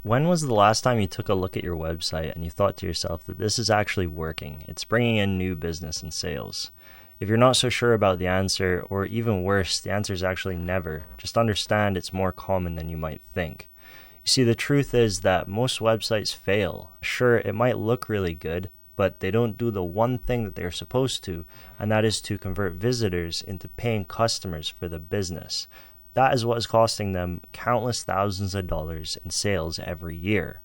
When was the last time you took a look at your website and you thought to yourself that this is actually working? It's bringing in new business and sales. If you're not so sure about the answer, or even worse, the answer is actually never, just understand it's more common than you might think. You see, the truth is that most websites fail. Sure, it might look really good, but they don't do the one thing that they're supposed to, and that is to convert visitors into paying customers for the business. That is what is costing them countless thousands of dollars in sales every year.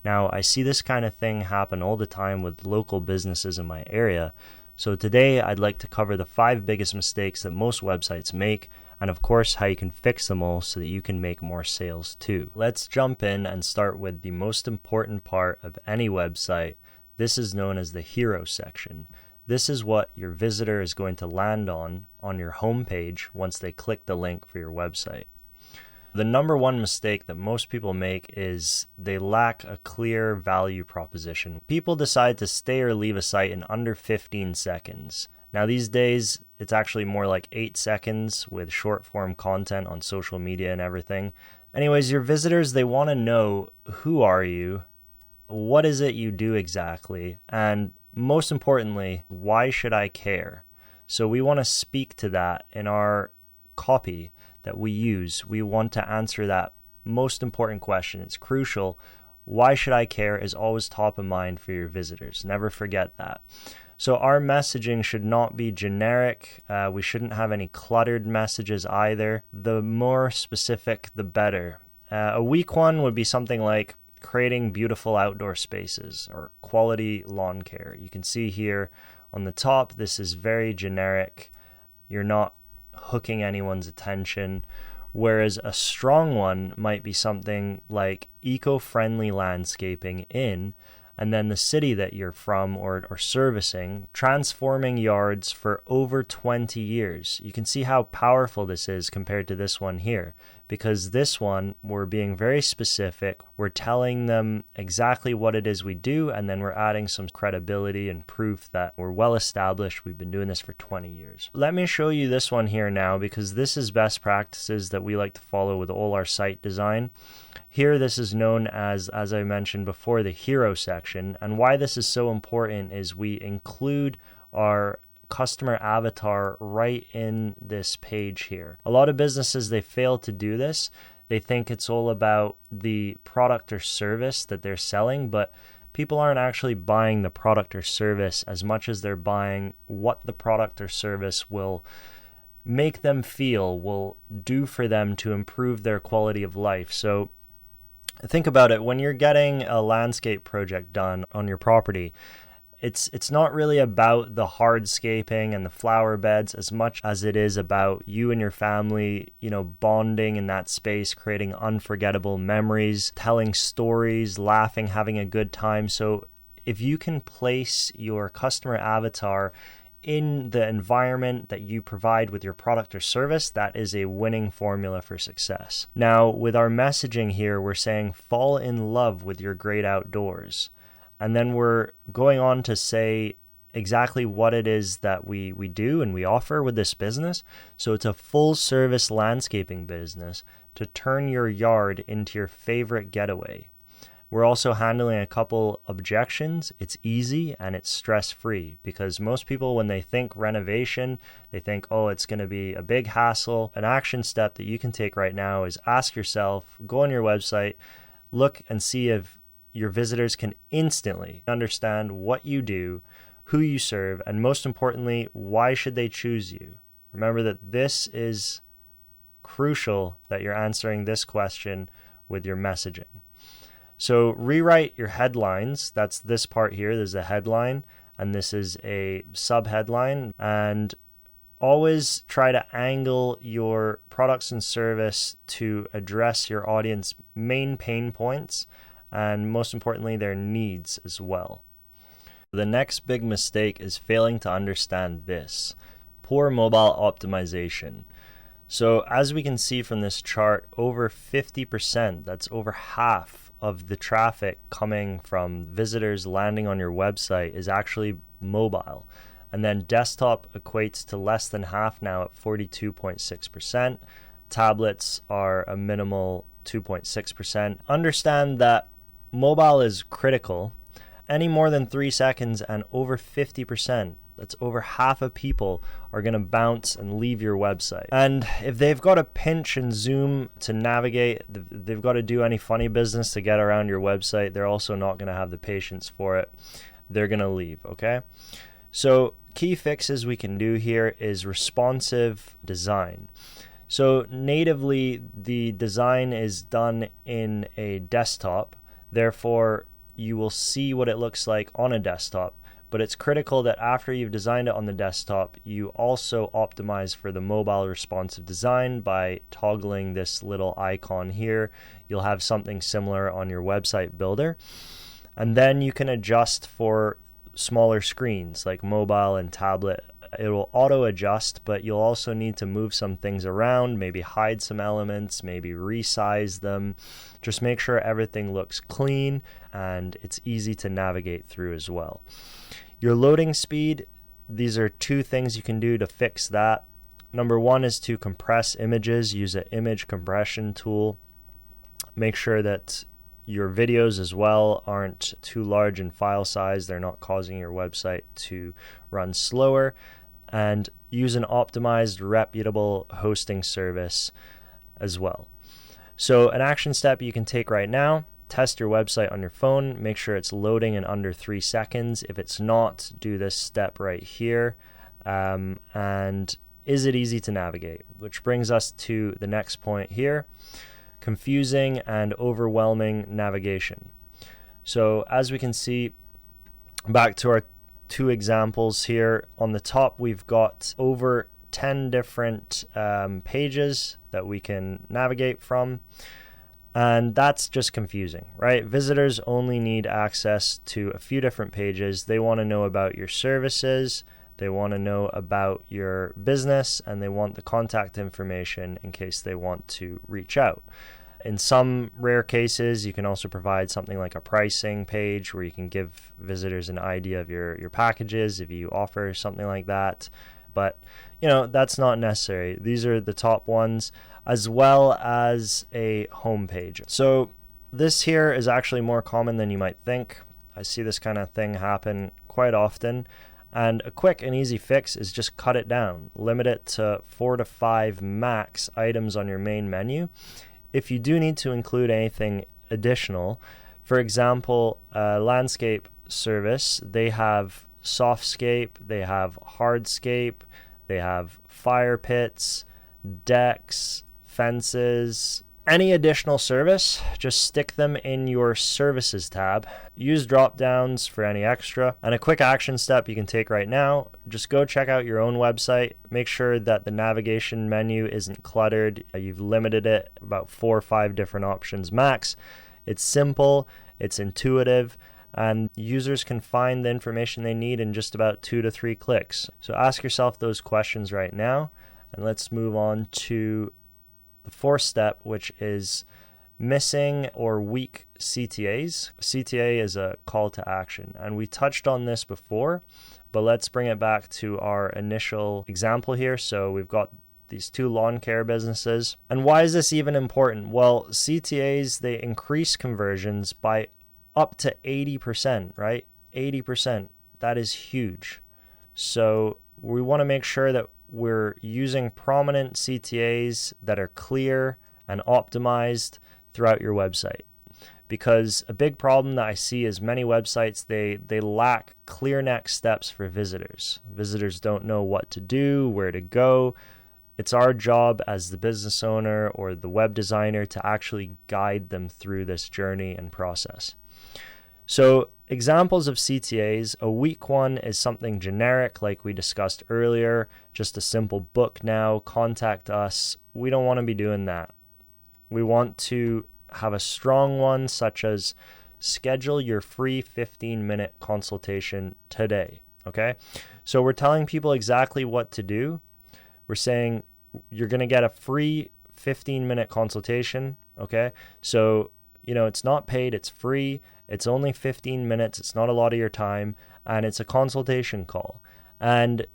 Now, I see this kind of thing happen all the time with local businesses in my area. So today, I'd like to cover the 5 biggest mistakes that most websites make, and of course, how you can fix them all so that you can make more sales too. Let's jump in and start with the most important part of any website. This is known as the hero section. This is what your visitor is going to land on your homepage once they click the link for your website. The number one mistake that most people make is they lack a clear value proposition. People decide to stay or leave a site in under 15 seconds. Now these days, it's actually more like 8 seconds with short form content on social media and everything. Anyways, your visitors, they want to know, who are you? What is it you do exactly? And most importantly, why should I care? So we want to speak to that in our copy that we use. We want to answer that most important question. It's crucial. Why should I care is always top of mind for your visitors. Never forget that. So our messaging should not be generic. We shouldn't have any cluttered messages either. The more specific, the better. A weak one would be something like creating beautiful outdoor spaces or quality lawn care. You can see here on the top, this is very generic. You're not hooking anyone's attention. Whereas a strong one might be something like eco-friendly landscaping in, and then the city that you're from or servicing, transforming yards for over 20 years. You can see how powerful this is compared to this one here, because this one, we're being very specific. We're telling them exactly what it is we do, and then we're adding some credibility and proof that we're well established. We've been doing this for 20 years. Let me show you this one here now, because this is best practices that we like to follow with all our site design. Here, this is known as I mentioned before, the hero section. And why this is so important is we include our customer avatar right in this page here. A lot of businesses, they fail to do this. They think it's all about the product or service that they're selling, but people aren't actually buying the product or service as much as they're buying what the product or service will make them feel, will do for them to improve their quality of life. So think about it. When you're getting a landscape project done on your property, it's not really about the hardscaping and the flower beds as much as it is about you and your family, bonding in that space, creating unforgettable memories, telling stories, laughing, having a good time. So if you can place your customer avatar in the environment that you provide with your product or service, that is a winning formula for success. Now, with our messaging here, we're saying fall in love with your great outdoors. And then we're going on to say exactly what it is that we do and we offer with this business. So it's a full service landscaping business to turn your yard into your favorite getaway. We're also handling a couple objections. It's easy and it's stress-free, because most people, when they think renovation, they think, oh, it's going to be a big hassle. An action step that you can take right now is ask yourself, go on your website, look and see if your visitors can instantly understand what you do, who you serve, and most importantly, why should they choose you? Remember that this is crucial, that you're answering this question with your messaging. So rewrite your headlines. That's this part here. There's a headline, and this is a sub-headline. And always try to angle your products and service to address your audience main pain points, and most importantly, their needs as well. The next big mistake is failing to understand this: poor mobile optimization. So as we can see from this chart, over 50%, that's over half of the traffic coming from visitors landing on your website is actually mobile. And then desktop equates to less than half now at 42.6%. Tablets are a minimal 2.6%. Understand that mobile is critical. Any more than 3 seconds and over 50%, that's over half of people, are going to bounce and leave your website. And if they've got to pinch and zoom to navigate, they've got to do any funny business to get around your website, they're also not going to have the patience for it. They're going to leave, okay? So key fixes we can do here is responsive design. So natively, the design is done in a desktop. Therefore, you will see what it looks like on a desktop. But it's critical that after you've designed it on the desktop, you also optimize for the mobile responsive design by toggling this little icon here. You'll have something similar on your website builder. And then you can adjust for smaller screens like mobile and tablet. It will auto adjust, but you'll also need to move some things around, maybe hide some elements, maybe resize them. Just make sure everything looks clean and it's easy to navigate through as well. Your loading speed, these are two things you can do to fix that. Number one is to compress images. Use an image compression tool. Make sure that your videos as well aren't too large in file size. They're not causing your website to run slower. And use an optimized, reputable hosting service as well. So an action step you can take right now: test your website on your phone. Make sure it's loading in under 3 seconds. If it's not, do this step right here. And is it easy to navigate? Which brings us to the next point here: confusing and overwhelming navigation. So as we can see, back to our 2 examples here, on the top we've got over 10 different pages that we can navigate from. And that's just confusing, right? Visitors only need access to a few different pages. They want to know about your services, they want to know about your business, and they want the contact information in case they want to reach out. In some rare cases, you can also provide something like a pricing page where you can give visitors an idea of your packages if you offer something like that. But, that's not necessary. These are the top ones, as well as a home page. So this here is actually more common than you might think. I see this kind of thing happen quite often. And a quick and easy fix is just cut it down. Limit it to 4 to 5 max items on your main menu. If you do need to include anything additional, for example, landscape service, they have softscape, they have hardscape, they have fire pits, decks, fences. Any additional service, just stick them in your services tab. Use drop downs for any extra. And a quick action step you can take right now: just go check out your own website. Make sure that the navigation menu isn't cluttered. You've limited it about 4 or 5 different options max. It's simple, it's intuitive, and users can find the information they need in just about 2 to 3 clicks. So ask yourself those questions right now, and let's move on to the 4th step, which is missing or weak CTAs. CTA is a call to action, and we touched on this before, but let's bring it back to our initial example here. So we've got these 2 lawn care businesses. And why is this even important? Well, CTAs, they increase conversions by up to 80%, right? 80%. That is huge. So we want to make sure that we're using prominent CTAs that are clear and optimized throughout your website. Because a big problem that I see is many websites, they lack clear next steps for visitors. Visitors don't know what to do, where to go. It's our job as the business owner or the web designer to actually guide them through this journey and process. So examples of CTAs: a weak one is something generic like we discussed earlier, just a simple book now, contact us. We don't want to be doing that. We want to have a strong one, such as schedule your free 15-minute consultation today, okay? So we're telling people exactly what to do. We're saying you're going to get a free 15-minute consultation, okay? So, it's not paid, it's free. It's only 15 minutes. It's not a lot of your time, and it's a consultation call. And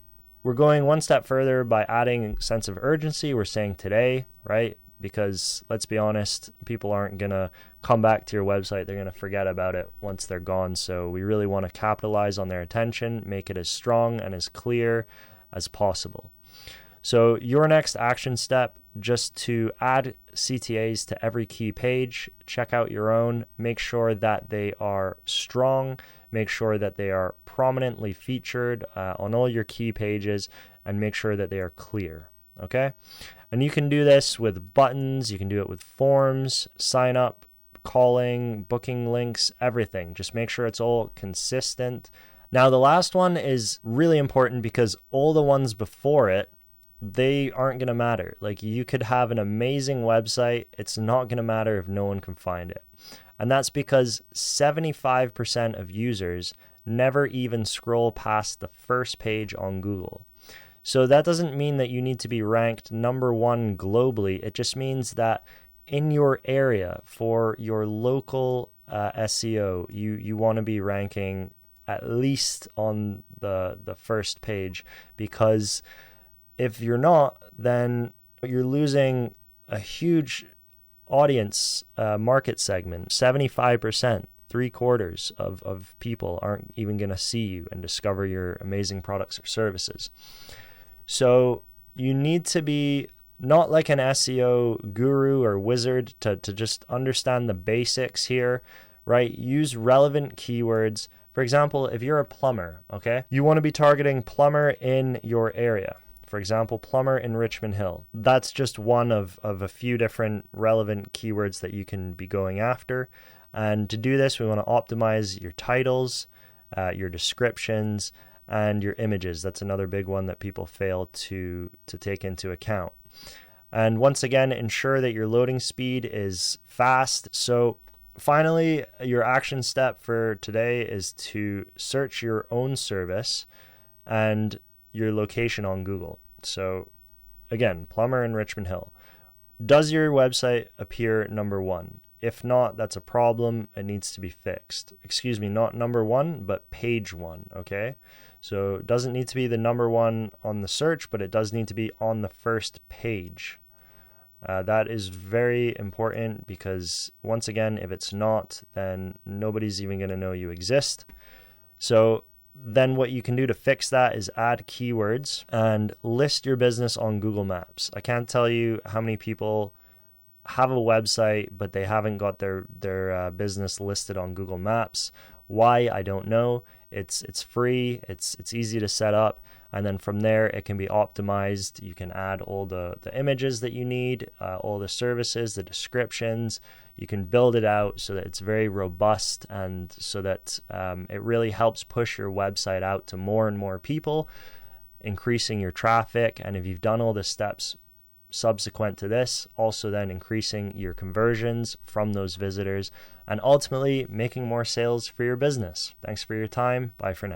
we're going one step further by adding a sense of urgency. We're saying today, right? because let's be honest, people aren't going to come back to your website. They're going to forget about it once they're gone. So we really want to capitalize on their attention, make it as strong and as clear as possible. So your next action step, just to add CTAs to every key page, check out your own, make sure that they are strong, make sure that they are prominently featured on all your key pages, and make sure that they are clear, okay? And you can do this with buttons, you can do it with forms, sign up, calling, booking links, everything. Just make sure it's all consistent. Now the last one is really important because all the ones before it, they aren't going to matter. Like, you could have an amazing website, it's not going to matter if no one can find it. And that's because 75% of users never even scroll past the first page on Google. So that doesn't mean that you need to be ranked number one globally. It just means that in your area, for your local SEO, you want to be ranking at least on the first page, because if you're not, then you're losing a huge audience market segment. 75%, 3/4 of people aren't even going to see you and discover your amazing products or services. So you need to be not like an SEO guru or wizard to just understand the basics here, right? Use relevant keywords. For example, if you're a plumber, okay, you want to be targeting plumber in your area. For example, plumber in Richmond Hill. That's just one of a few different relevant keywords that you can be going after. And to do this, we want to optimize your titles, your descriptions, and your images. That's another big one that people fail to take into account. And once again, ensure that your loading speed is fast. So finally, your action step for today is to search your own service and your location on Google. So again, plumber in Richmond Hill. Does your website appear number one? If not, that's a problem. It needs to be fixed. Excuse me, not number one, but page one, okay? So it doesn't need to be the number one on the search, but it does need to be on the first page. That is very important, because once again, if it's not, then nobody's even going to know you exist. So then what you can do to fix that is add keywords and list your business on Google Maps. I can't tell you how many people have a website, but they haven't got their business listed on Google Maps. Why? I don't know. It's free. It's easy to set up, and then from there it can be optimized. You can add all the images that you need, all the services, the descriptions. You can build it out so that it's very robust, and so that it really helps push your website out to more and more people, increasing your traffic. And if you've done all the steps subsequent to this, also then increasing your conversions from those visitors, and ultimately making more sales for your business. Thanks for your time. Bye for now.